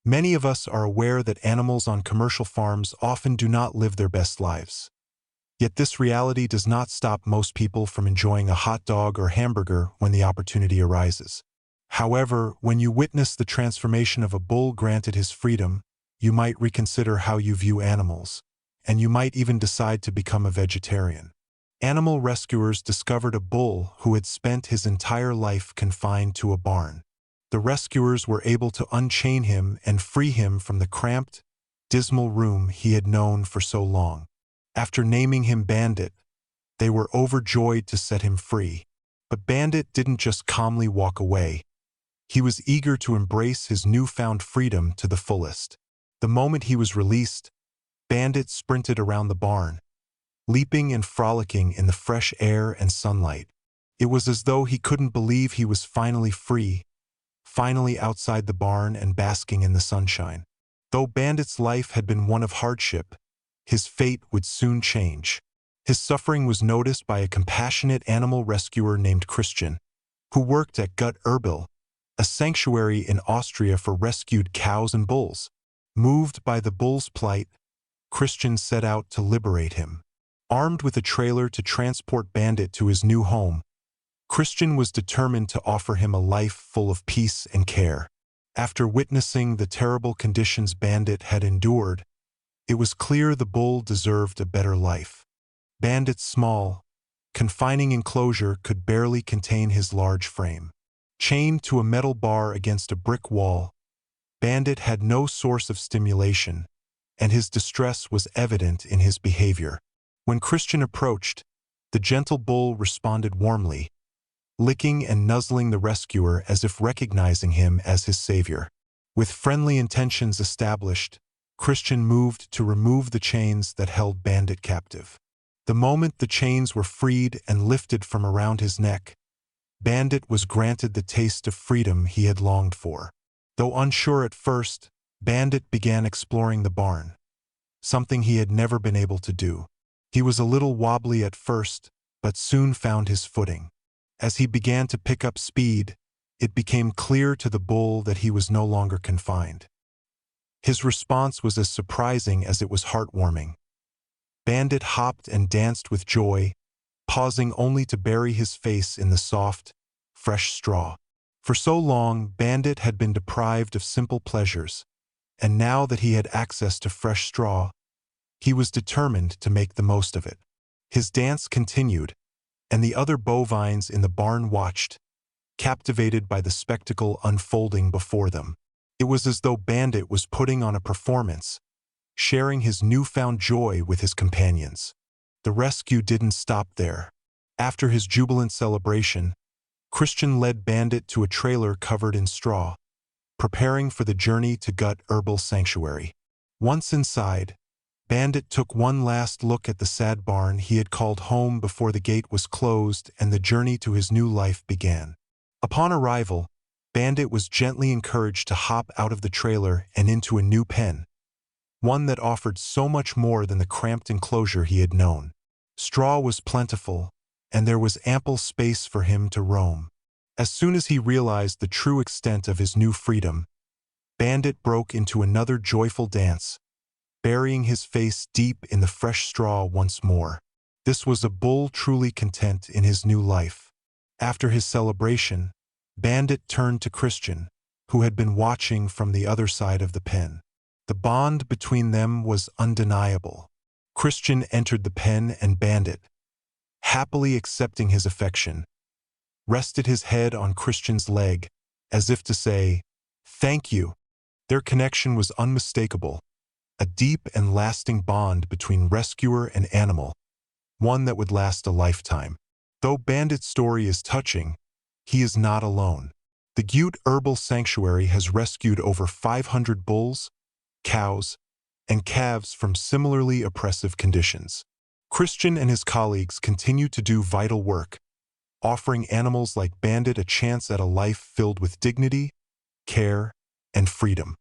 Many of us are aware that animals on commercial farms often do not live their best lives. Yet this reality does not stop most people from enjoying a hot dog or hamburger when the opportunity arises. However, when you witness the transformation of a bull granted his freedom, you might reconsider how you view animals, and you might even decide to become a vegetarian. Animal rescuers discovered a bull who had spent his entire life confined to a barn. The rescuers were able to unchain him and free him from the cramped, dismal room he had known for so long. After naming him Bandit, they were overjoyed to set him free. But Bandit didn't just calmly walk away. He was eager to embrace his newfound freedom to the fullest. The moment he was released, Bandit sprinted around the barn, leaping and frolicking in the fresh air and sunlight. It was as though he couldn't believe he was finally free, finally outside the barn and basking in the sunshine. Though Bandit's life had been one of hardship, his fate would soon change. His suffering was noticed by a compassionate animal rescuer named Christian, who worked at Gut Erbil, a sanctuary in Austria for rescued cows and bulls. Moved by the bull's plight, Christian set out to liberate him. Armed with a trailer to transport Bandit to his new home, Christian was determined to offer him a life full of peace and care. After witnessing the terrible conditions Bandit had endured, it was clear the bull deserved a better life. Bandit's small, confining enclosure could barely contain his large frame. Chained to a metal bar against a brick wall, Bandit had no source of stimulation, and his distress was evident in his behavior. When Christian approached, the gentle bull responded warmly, licking and nuzzling the rescuer as if recognizing him as his savior. With friendly intentions established, Christian moved to remove the chains that held Bandit captive. The moment the chains were freed and lifted from around his neck, Bandit was granted the taste of freedom he had longed for. Though unsure at first, Bandit began exploring the barn, something he had never been able to do. He was a little wobbly at first, but soon found his footing. As he began to pick up speed, it became clear to the bull that he was no longer confined. His response was as surprising as it was heartwarming. Bandit hopped and danced with joy, pausing only to bury his face in the soft, fresh straw. For so long, Bandit had been deprived of simple pleasures, and now that he had access to fresh straw, he was determined to make the most of it. His dance continued, and the other bovines in the barn watched, captivated by the spectacle unfolding before them. It was as though Bandit was putting on a performance, sharing his newfound joy with his companions. The rescue didn't stop there. After his jubilant celebration, Christian led Bandit to a trailer covered in straw, preparing for the journey to Gut Erbil Sanctuary. Once inside, Bandit took one last look at the sad barn he had called home before the gate was closed and the journey to his new life began. Upon arrival, Bandit was gently encouraged to hop out of the trailer and into a new pen, one that offered so much more than the cramped enclosure he had known. Straw was plentiful, and there was ample space for him to roam. As soon as he realized the true extent of his new freedom, Bandit broke into another joyful dance, burying his face deep in the fresh straw once more. This was a bull truly content in his new life. After his celebration, Bandit turned to Christian, who had been watching from the other side of the pen. The bond between them was undeniable. Christian entered the pen and Bandit, happily accepting his affection, rested his head on Christian's leg, as if to say, "Thank you." Their connection was unmistakable, a deep and lasting bond between rescuer and animal, one that would last a lifetime. Though Bandit's story is touching, he is not alone. The Gut Erbil Sanctuary has rescued over 500 bulls, cows, and calves from similarly oppressive conditions. Christian and his colleagues continue to do vital work, offering animals like Bandit a chance at a life filled with dignity, care, and freedom.